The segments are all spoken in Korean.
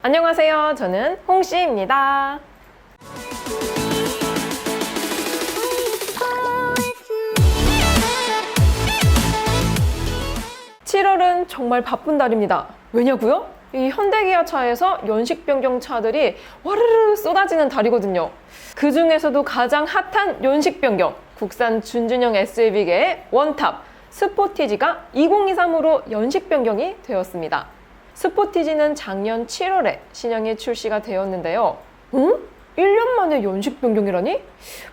안녕하세요. 저는 홍씨입니다. 7월은 정말 바쁜 달입니다. 왜냐고요? 이 현대기아차에서 연식 변경 차들이 와르르 쏟아지는 달이거든요. 그 중에서도 가장 핫한 연식 변경, 국산 준준형 SUV계의 원탑 스포티지가 2023으로 연식 변경이 되었습니다. 스포티지는 작년 7월에 신형이 출시가 되었는데요. 응? 1년 만에 연식 변경이라니?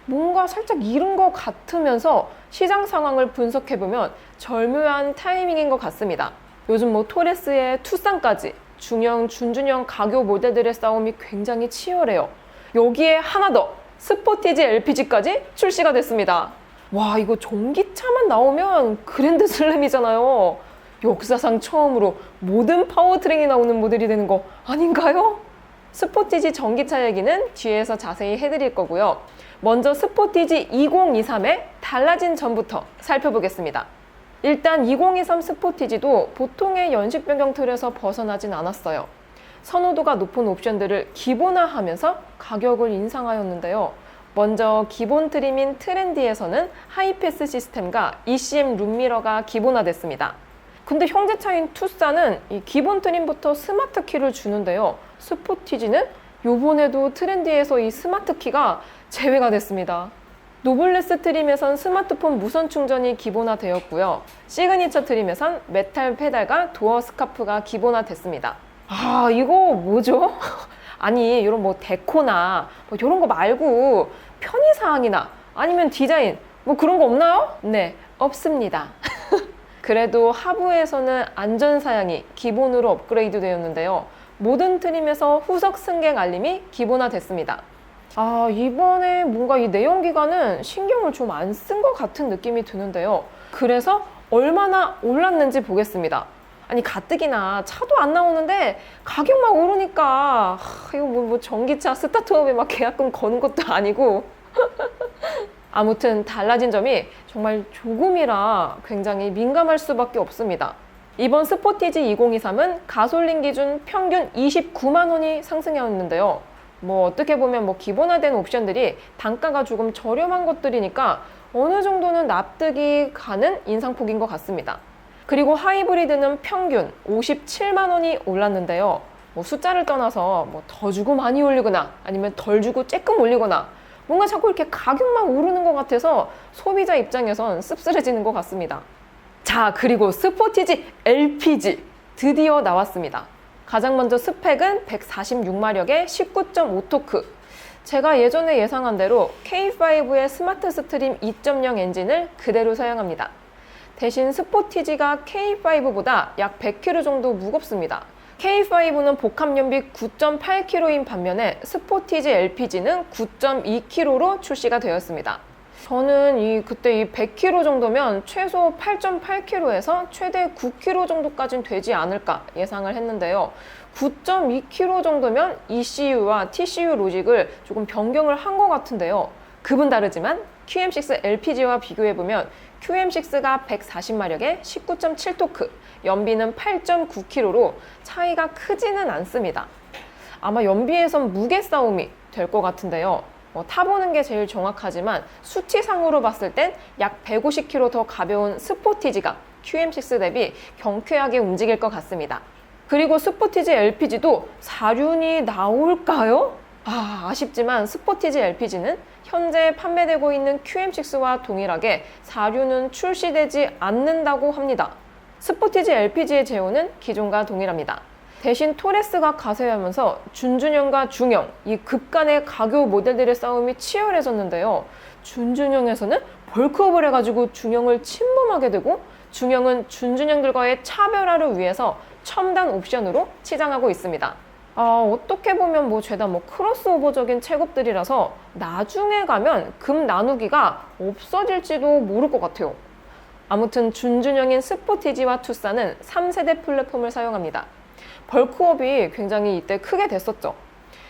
뭔가 살짝 이른 것 같으면서 시장 상황을 분석해보면 절묘한 타이밍인 것 같습니다. 요즘 토레스에 투싼까지 중형, 준준형 가교 모델들의 싸움이 굉장히 치열해요. 여기에 하나 더 스포티지 LPG까지 출시가 됐습니다. 와, 이거 전기차만 나오면 그랜드 슬램이잖아요. 역사상 처음으로 모든 파워트랙이 나오는 모델이 되는 거 아닌가요? 스포티지 전기차 얘기는 뒤에서 자세히 해드릴 거고요. 먼저 스포티지 2023의 달라진 점부터 살펴보겠습니다. 일단 2023 스포티지도 보통의 연식 변경 틀에서 벗어나진 않았어요. 선호도가 높은 옵션들을 기본화하면서 가격을 인상하였는데요. 먼저 기본 트림인 트렌디에서는 하이패스 시스템과 ECM 룸미러가 기본화됐습니다. 근데 형제차인 투싼은 이 기본 트림부터 스마트 키를 주는데요. 스포티지는 요번에도 트렌디에서 이 스마트 키가 제외가 됐습니다. 노블레스 트림에선 스마트폰 무선 충전이 기본화되었고요. 시그니처 트림에선 메탈 페달과 도어 스카프가 기본화됐습니다. 아, 이거 뭐죠? 아니, 이런 데코나 이런 거 말고 편의사항이나 아니면 디자인 그런 거 없나요? 네, 없습니다. 그래도 하부에서는 안전사양이 기본으로 업그레이드 되었는데요. 모든 트림에서 후석 승객 알림이 기본화됐습니다. 아, 이번에 뭔가 이 내연기관은 신경을 좀 안 쓴 것 같은 느낌이 드는데요. 그래서 얼마나 올랐는지 보겠습니다. 아니, 가뜩이나 차도 안 나오는데 가격 막 오르니까 이거 전기차 스타트업에 막 계약금 거는 것도 아니고 아무튼 달라진 점이 정말 조금이라 굉장히 민감할 수밖에 없습니다. 이번 스포티지 2023은 가솔린 기준 평균 29만 원이 상승하였는데요. 어떻게 보면 기본화된 옵션들이 단가가 조금 저렴한 것들이니까 어느 정도는 납득이 가는 인상폭인 것 같습니다. 그리고 하이브리드는 평균 57만 원이 올랐는데요. 숫자를 떠나서 더 주고 많이 올리거나 아니면 덜 주고 쬐끔 올리거나 뭔가 자꾸 이렇게 가격만 오르는 것 같아서 소비자 입장에선 씁쓸해지는 것 같습니다. 자, 그리고 스포티지 LPG 드디어 나왔습니다. 가장 먼저 스펙은 146마력의 19.5토크. 제가 예전에 예상한 대로 K5의 스마트 스트림 2.0 엔진을 그대로 사용합니다. 대신 스포티지가 K5보다 약 100kg 정도 무겁습니다. K5는 복합연비 9.8kg인 반면에 스포티지 LPG는 9.2kg로 출시가 되었습니다. 저는 그때 이 100kg 정도면 최소 8.8kg에서 최대 9kg 정도까지는 되지 않을까 예상을 했는데요. 9.2kg 정도면 ECU와 TCU 로직을 조금 변경을 한 것 같은데요. 급은 다르지만 QM6 LPG와 비교해보면 QM6가 140마력에 19.7토크, 연비는 8.9kg로 차이가 크지는 않습니다. 아마 연비에선 무게 싸움이 될 것 같은데요. 타보는 게 제일 정확하지만 수치상으로 봤을 땐 약 150kg 더 가벼운 스포티지가 QM6 대비 경쾌하게 움직일 것 같습니다. 그리고 스포티지 LPG도 사륜이 나올까요? 아쉽지만 스포티지 LPG는 현재 판매되고 있는 QM6와 동일하게 사륜은 출시되지 않는다고 합니다. 스포티지 LPG의 제호는 기존과 동일합니다. 대신 토레스가 가세하면서 준준형과 중형, 이 극간의 가교 모델들의 싸움이 치열해졌는데요. 준준형에서는 벌크업을 해가지고 중형을 침범하게 되고 중형은 준준형들과의 차별화를 위해서 첨단 옵션으로 치장하고 있습니다. 어떻게 보면 죄다 크로스오버적인 체급들이라서 나중에 가면 급 나누기가 없어질지도 모를 것 같아요. 아무튼 준준형인 스포티지와 투싼은 3세대 플랫폼을 사용합니다. 벌크업이 굉장히 이때 크게 됐었죠.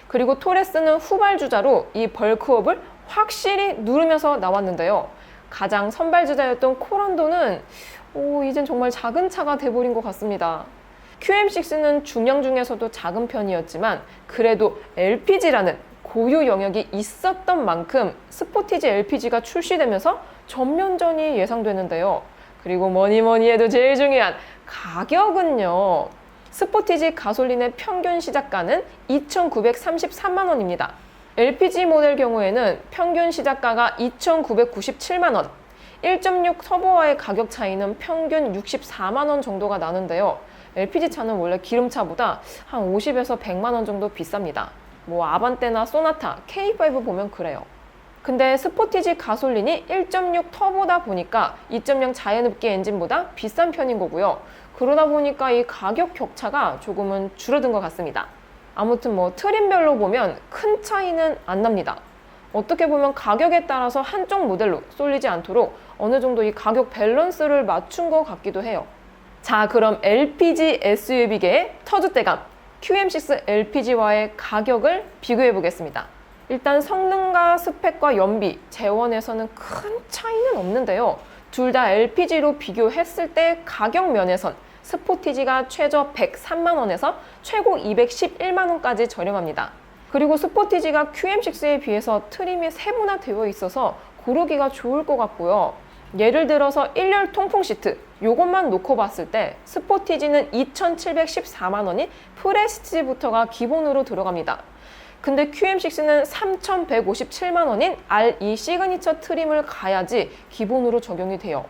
그리고 토레스는 후발주자로 이 벌크업을 확실히 누르면서 나왔는데요. 가장 선발주자였던 코란도는 이젠 정말 작은 차가 돼버린 것 같습니다. QM6는 중형 중에서도 작은 편이었지만 그래도 LPG라는 고유 영역이 있었던 만큼 스포티지 LPG가 출시되면서 전면전이 예상되는데요. 그리고 뭐니 해도 제일 중요한 가격은요. 스포티지 가솔린의 평균 시작가는 2,933만 원입니다. LPG 모델 경우에는 평균 시작가가 2,997만 원, 1.6 터보와의 가격 차이는 평균 64만 원 정도가 나는데요. LPG 차는 원래 기름차보다 한 50에서 100만 원 정도 비쌉니다. 뭐 아반떼나 소나타, K5 보면 그래요. 근데 스포티지 가솔린이 1.6 터보다 보니까 2.0 자연흡기 엔진보다 비싼 편인 거고요. 그러다 보니까 이 가격 격차가 조금은 줄어든 것 같습니다. 아무튼 뭐 트림별로 보면 큰 차이는 안 납니다. 어떻게 보면 가격에 따라서 한쪽 모델로 쏠리지 않도록 어느 정도 이 가격 밸런스를 맞춘 것 같기도 해요. 자, 그럼 LPG SUV계의 터줏대감 QM6 LPG와의 가격을 비교해 보겠습니다. 일단 성능과 스펙과 연비, 재원에서는 큰 차이는 없는데요. 둘 다 LPG로 비교했을 때 가격 면에선 스포티지가 최저 103만 원에서 최고 211만 원까지 저렴합니다. 그리고 스포티지가 QM6에 비해서 트림이 세분화되어 있어서 고르기가 좋을 것 같고요. 예를 들어서 1열 통풍 시트, 요것만 놓고 봤을 때 스포티지는 2,714만 원이 프레스티지부터가 기본으로 들어갑니다. 근데 QM6는 3,157만 원인 RE 시그니처 트림을 가야지 기본으로 적용이 돼요.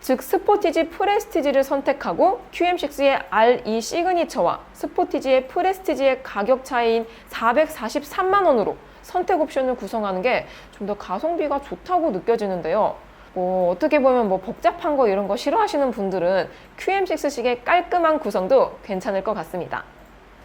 즉 스포티지 프레스티지를 선택하고 QM6의 RE 시그니처와 스포티지의 프레스티지의 가격 차이인 443만 원으로 선택 옵션을 구성하는 게 좀 더 가성비가 좋다고 느껴지는데요. 어떻게 보면 복잡한 거 이런 거 싫어하시는 분들은 QM6식의 깔끔한 구성도 괜찮을 것 같습니다.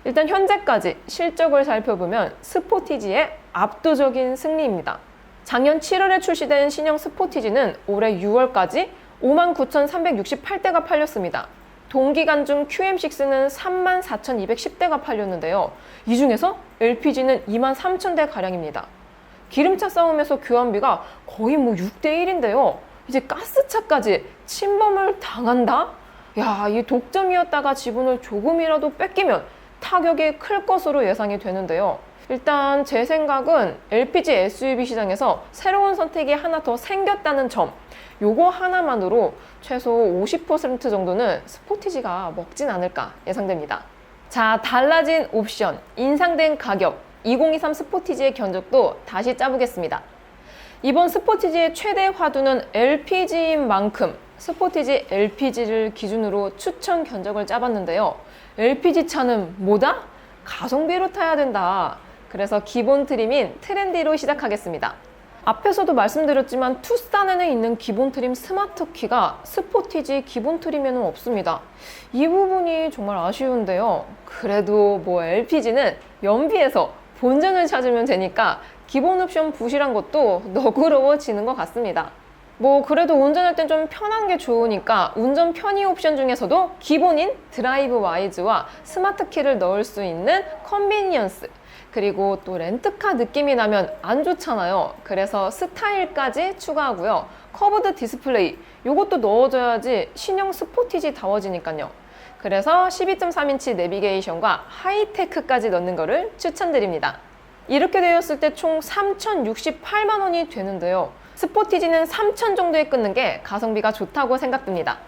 일단 현재까지 실적을 살펴보면 스포티지의 압도적인 승리입니다. 작년 7월에 출시된 신형 스포티지는 올해 6월까지 59,368대가 팔렸습니다. 동기간 중 QM6는 34,210대가 팔렸는데요. 이 중에서 LPG는 23,000대 가량입니다. 기름차 싸움에서 교환비가 거의 6대 1인데요. 이제 가스차까지 침범을 당한다? 야, 이 독점이었다가 지분을 조금이라도 뺏기면 타격이 클 것으로 예상이 되는데요. 일단 제 생각은 LPG SUV 시장에서 새로운 선택이 하나 더 생겼다는 점, 요거 하나만으로 최소 50% 정도는 스포티지가 먹진 않을까 예상됩니다. 자, 달라진 옵션, 인상된 가격, 2023 스포티지의 견적도 다시 짜보겠습니다. 이번 스포티지의 최대 화두는 LPG인 만큼 스포티지 LPG를 기준으로 추천 견적을 짜봤는데요. LPG 차는 뭐다? 가성비로 타야 된다. 그래서 기본 트림인 트렌디로 시작하겠습니다. 앞에서도 말씀드렸지만 투싼에는 있는 기본 트림 스마트 키가 스포티지 기본 트림에는 없습니다. 이 부분이 정말 아쉬운데요. 그래도 LPG는 연비에서 본전을 찾으면 되니까 기본 옵션 부실한 것도 너그러워지는 것 같습니다. 그래도 운전할 땐 좀 편한 게 좋으니까 운전 편의 옵션 중에서도 기본인 드라이브 와이즈와 스마트 키를 넣을 수 있는 컨비니언스, 그리고 또 렌트카 느낌이 나면 안 좋잖아요. 그래서 스타일까지 추가하고요. 커브드 디스플레이, 요것도 넣어줘야지 신형 스포티지다워지니까요. 그래서 12.3인치 내비게이션과 하이테크까지 넣는 거를 추천드립니다. 이렇게 되었을 때 총 3,068만 원이 되는데요. 스포티지는 3,000 정도에 끊는 게 가성비가 좋다고 생각됩니다.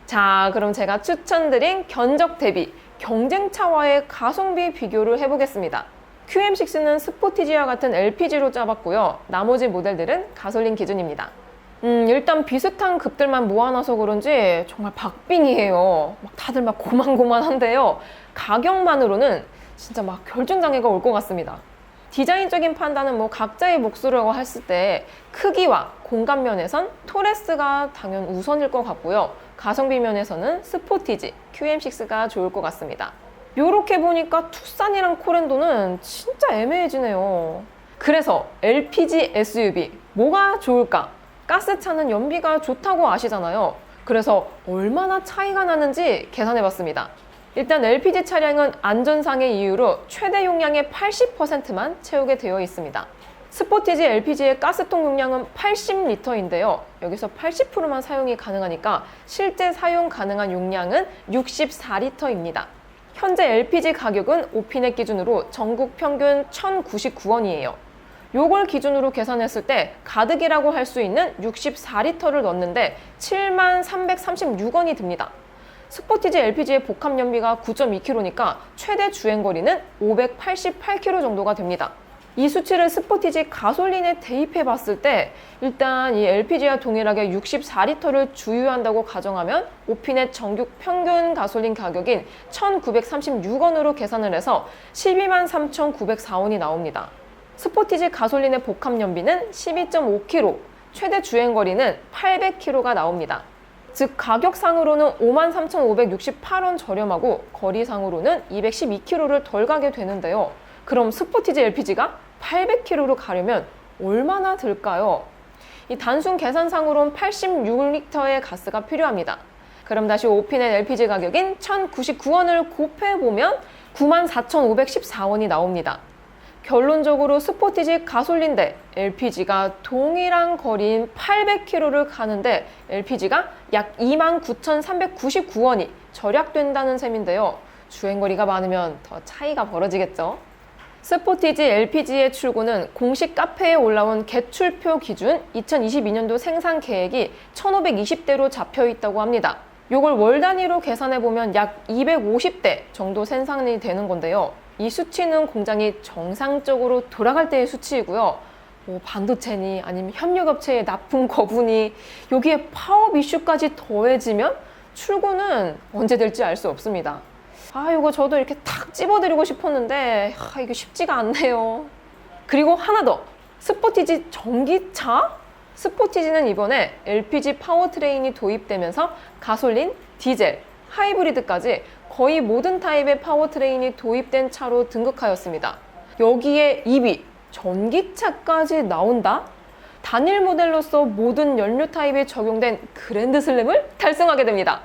자, 그럼 제가 추천드린 견적 대비 경쟁차와의 가성비 비교를 해보겠습니다. QM6는 스포티지와 같은 LPG로 짜봤고요. 나머지 모델들은 가솔린 기준입니다. 일단 비슷한 급들만 모아놔서 그런지 정말 박빙이에요. 다들 고만고만한데요. 가격만으로는 진짜 결정장애가 올 것 같습니다. 디자인적인 판단은 각자의 몫이라고 했을 때 크기와 공간 면에선 토레스가 당연 우선일 것 같고요. 가성비 면에서는 스포티지, QM6가 좋을 것 같습니다. 요렇게 보니까 투싼이랑 코렌도는 진짜 애매해지네요. 그래서 LPG SUV 뭐가 좋을까? 가스차는 연비가 좋다고 아시잖아요. 그래서 얼마나 차이가 나는지 계산해봤습니다. 일단 LPG 차량은 안전상의 이유로 최대 용량의 80%만 채우게 되어 있습니다. 스포티지 LPG의 가스통 용량은 80리터인데요. 여기서 80%만 사용이 가능하니까 실제 사용 가능한 용량은 64리터입니다. 현재 LPG 가격은 오피넷 기준으로 전국 평균 1,099원이에요. 요걸 기준으로 계산했을 때 가득이라고 할 수 있는 64리터를 넣는데 7336원이 듭니다. 스포티지 LPG의 복합 연비가 9.2km니까 최대 주행거리는 588km 정도가 됩니다. 이 수치를 스포티지 가솔린에 대입해 봤을 때 일단 이 LPG와 동일하게 64리터를 주유한다고 가정하면 오피넷 정규 평균 가솔린 가격인 1,936원으로 계산을 해서 123,904원이 나옵니다. 스포티지 가솔린의 복합 연비는 12.5km, 최대 주행거리는 800km가 나옵니다. 즉 가격상으로는 53,568원 저렴하고 거리상으로는 212km를 덜 가게 되는데요. 그럼 스포티지 LPG가 800km로 가려면 얼마나 들까요? 이 단순 계산상으론 86리터의 가스가 필요합니다. 그럼 다시 오피넷 LPG 가격인 1,099원을 곱해보면 94,514원이 나옵니다. 결론적으로 스포티지 가솔린 대 LPG가 동일한 거리인 800km를 가는데 LPG가 약 29,399원이 절약된다는 셈인데요. 주행거리가 많으면 더 차이가 벌어지겠죠. 스포티지 LPG의 출고는 공식 카페에 올라온 개출표 기준 2022년도 생산 계획이 1,520대로 잡혀 있다고 합니다. 이걸 월 단위로 계산해보면 약 250대 정도 생산이 되는 건데요. 이 수치는 공장이 정상적으로 돌아갈 때의 수치이고요. 뭐 반도체니 아니면 협력업체의 납품 거부니 여기에 파업 이슈까지 더해지면 출고는 언제 될지 알 수 없습니다. 이거 저도 이렇게 탁 찝어드리고 싶었는데 이게 쉽지가 않네요. 그리고 하나 더, 스포티지 전기차? 스포티지는 이번에 LPG 파워트레인이 도입되면서 가솔린, 디젤, 하이브리드까지 거의 모든 타입의 파워트레인이 도입된 차로 등극하였습니다. 여기에 EV, 전기차까지 나온다? 단일 모델로서 모든 연료 타입에 적용된 그랜드 슬램을 달성하게 됩니다.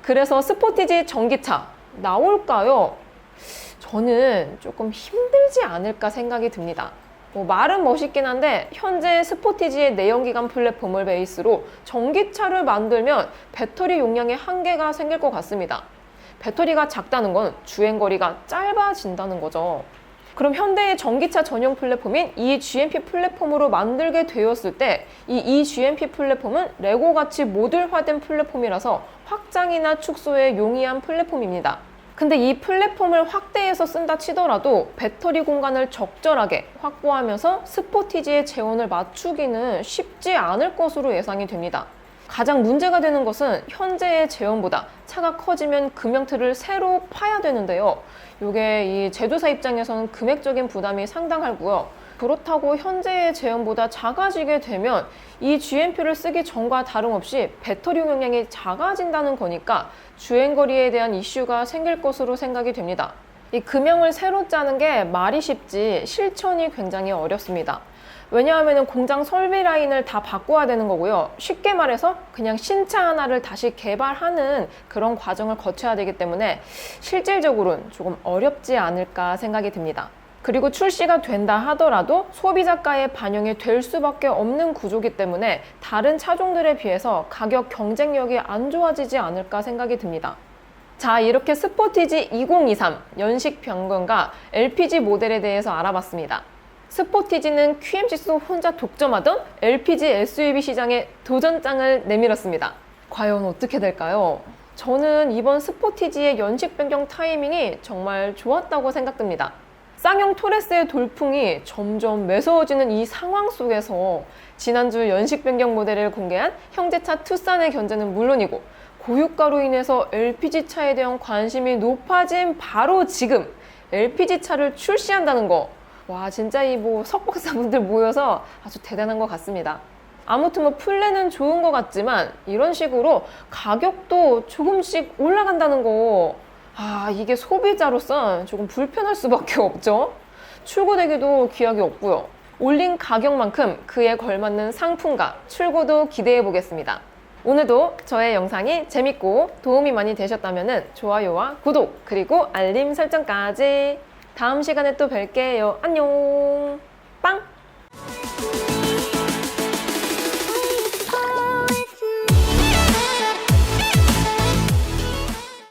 그래서 스포티지 전기차 나올까요? 저는 조금 힘들지 않을까 생각이 듭니다. 말은 멋있긴 한데 현재 스포티지의 내연기관 플랫폼을 베이스로 전기차를 만들면 배터리 용량의 한계가 생길 것 같습니다. 배터리가 작다는 건 주행거리가 짧아진다는 거죠. 그럼 현대의 전기차 전용 플랫폼인 eGMP 플랫폼으로 만들게 되었을 때 이 eGMP 플랫폼은 레고같이 모듈화된 플랫폼이라서 확장이나 축소에 용이한 플랫폼입니다. 근데 이 플랫폼을 확대해서 쓴다 치더라도 배터리 공간을 적절하게 확보하면서 스포티지의 재원을 맞추기는 쉽지 않을 것으로 예상이 됩니다. 가장 문제가 되는 것은 현재의 재원보다 차가 커지면 금형틀을 새로 파야 되는데요. 이게 이 제조사 입장에서는 금액적인 부담이 상당하고요. 그렇다고 현재의 재원보다 작아지게 되면 이 GMP를 쓰기 전과 다름없이 배터리 용량이 작아진다는 거니까 주행거리에 대한 이슈가 생길 것으로 생각이 됩니다. 이 금형을 새로 짜는 게 말이 쉽지 실천이 굉장히 어렵습니다. 왜냐하면 공장 설비 라인을 다 바꿔야 되는 거고요. 쉽게 말해서 그냥 신차 하나를 다시 개발하는 그런 과정을 거쳐야 되기 때문에 실질적으로는 조금 어렵지 않을까 생각이 듭니다. 그리고 출시가 된다 하더라도 소비자가에 반영이 될 수밖에 없는 구조이기 때문에 다른 차종들에 비해서 가격 경쟁력이 안 좋아지지 않을까 생각이 듭니다. 자, 이렇게 스포티지 2023 연식 변경과 LPG 모델에 대해서 알아봤습니다. 스포티지는 QM6 혼자 독점하던 LPG SUV 시장에 도전장을 내밀었습니다. 과연 어떻게 될까요? 저는 이번 스포티지의 연식 변경 타이밍이 정말 좋았다고 생각됩니다. 쌍용 토레스의 돌풍이 점점 매서워지는 이 상황 속에서 지난주 연식 변경 모델을 공개한 형제차 투싼의 견제는 물론이고 고유가로 인해서 LPG차에 대한 관심이 높아진 바로 지금 LPG차를 출시한다는 거, 와, 진짜 이 석박사분들 모여서 아주 대단한 것 같습니다. 아무튼 플랜은 좋은 것 같지만 이런 식으로 가격도 조금씩 올라간다는 거, 이게 소비자로선 조금 불편할 수밖에 없죠. 출고되기도 기약이 없고요. 올린 가격만큼 그에 걸맞는 상품과 출고도 기대해 보겠습니다. 오늘도 저의 영상이 재밌고 도움이 많이 되셨다면 좋아요와 구독 그리고 알림 설정까지. 다음 시간에 또 뵐게요. 안녕. 빵!